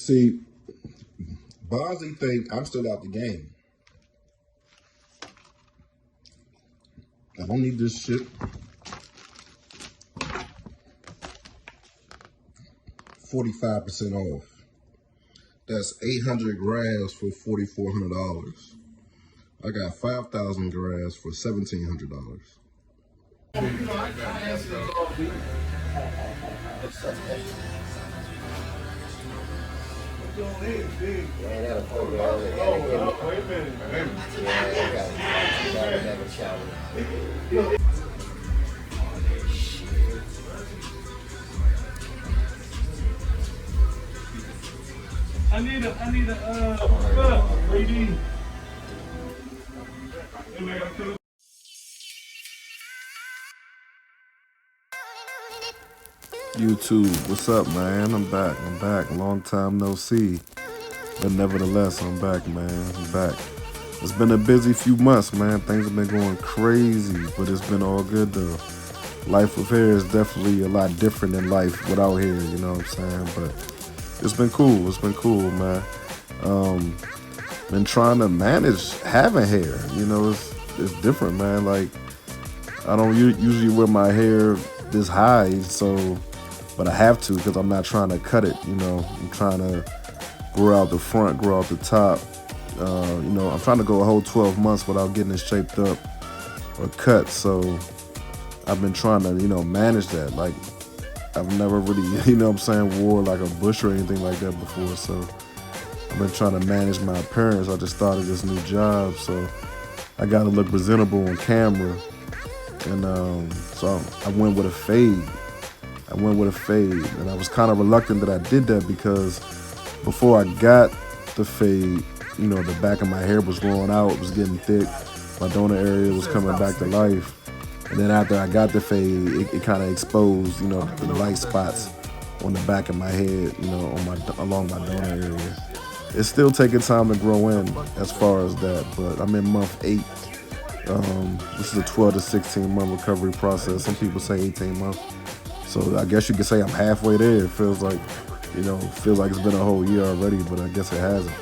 See, Bosley think I'm still out the game. I don't need this shit. 45% off. That's 800 grafts for $4,400. I got 5,000 grafts for $1,700. I need a 3D. YouTube, what's up, man? I'm back. Long time no see. But nevertheless, I'm back, man. I'm back. It's been a busy few months, man. Things have been going crazy, but it's been all good, though. Life with hair is definitely a lot different than life without hair, you know what I'm saying? But it's been cool. It's been cool, man. Been trying to manage having hair. You know, it's different, man. Like, I don't usually wear my hair this high, so, but I have to because I'm not trying to cut it, you know. I'm trying to grow out the front, grow out the top. You know, I'm trying to go a whole 12 months without getting it shaped up or cut, so I've been trying to, you know, manage that. Like, I've never really, you know what I'm saying, wore like a bush or anything like that before, so I've been trying to manage my appearance. I just started this new job, so I gotta look presentable on camera, and so I went with a fade. And I was kind of reluctant that I did that because before I got the fade, you know, the back of my hair was growing out, it was getting thick, my donor area was coming back to life. And then after I got the fade, it kind of exposed, you know, the light spots on the back of my head, you know, along my donor area. It's still taking time to grow in as far as that, but I'm in month 8. This is a 12 to 16 month recovery process. Some people say 18 months. So I guess you could say I'm halfway there. It feels like, you know, it's been a whole year already, but I guess it hasn't,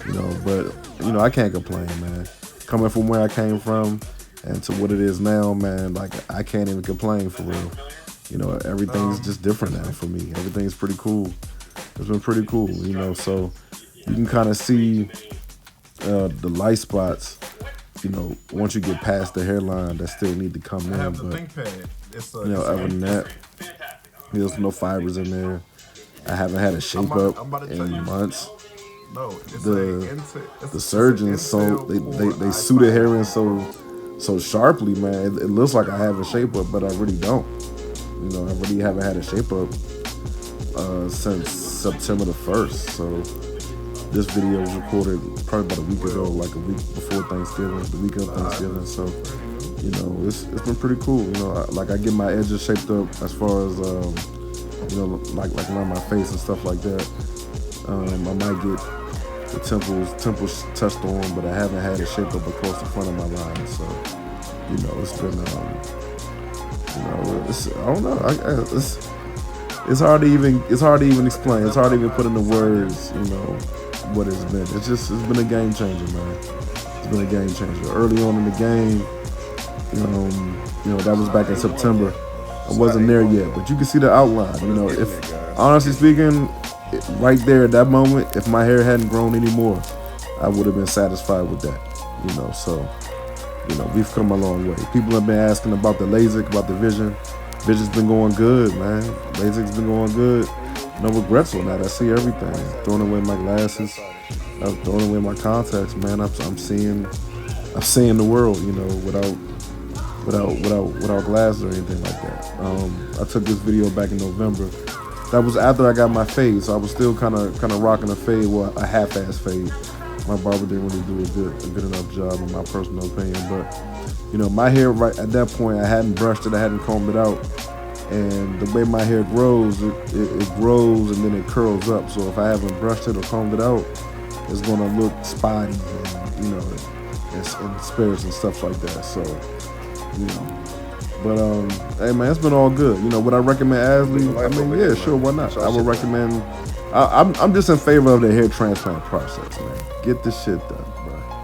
you know. But, you know, I can't complain, man. Coming from where I came from and to what it is now, man, like, I can't even complain for real. You know, everything's just different now for me. Everything's pretty cool. It's been pretty cool, you know, so you can kind of see the light spots, you know, once you get past the hairline that still need to come in. But, you know, other than that, there's no fibers in there. I haven't had a shape up in months. The surgeons, so they sew the hair in so sharply, man. It looks like I have a shape up, but I really don't. You know, I really haven't had a shape up since September the 1st. So this video was recorded probably about a week ago, like a week before Thanksgiving, the week of Thanksgiving. So, you know, it's been pretty cool. You know, like I get my edges shaped up as far as you know, like around my face and stuff like that. I might get the temples touched on, but I haven't had it shaped up across the front of my line. So, you know, it's been, you know, I don't know. It's hard to even explain. It's hard to even put into words, you know, what it's been. It's been a game changer, man. It's been a game changer. Early on in the game, you know, that was back in September. I wasn't there yet, but you can see the outline. You know, if honestly speaking, right there at that moment, if my hair hadn't grown anymore, I would have been satisfied with that. You know, so, you know, we've come a long way. People have been asking about the LASIK, about the vision. Vision's been going good, man. LASIK's been going good. No regrets on that. I see everything. Throwing away my glasses. I'm throwing away my contacts, man. I'm seeing the world, you know, without glasses or anything like that. I took this video back in November. That was after I got my fade, so I was still kind of rocking a fade, well, a half-ass fade. My barber didn't really do a good enough job, in my personal opinion. But, you know, my hair right at that point, I hadn't brushed it, I hadn't combed it out. And the way my hair grows, it grows and then it curls up. So if I haven't brushed it or combed it out, it's gonna look spotty, and, you know, and sparse and stuff like that. So, you know. But hey man, it's been all good. You know, would I recommend Asli? I mean, yeah, sure, why not? I would recommend I'm just in favor of the hair transplant process, man. Get this shit done, bro.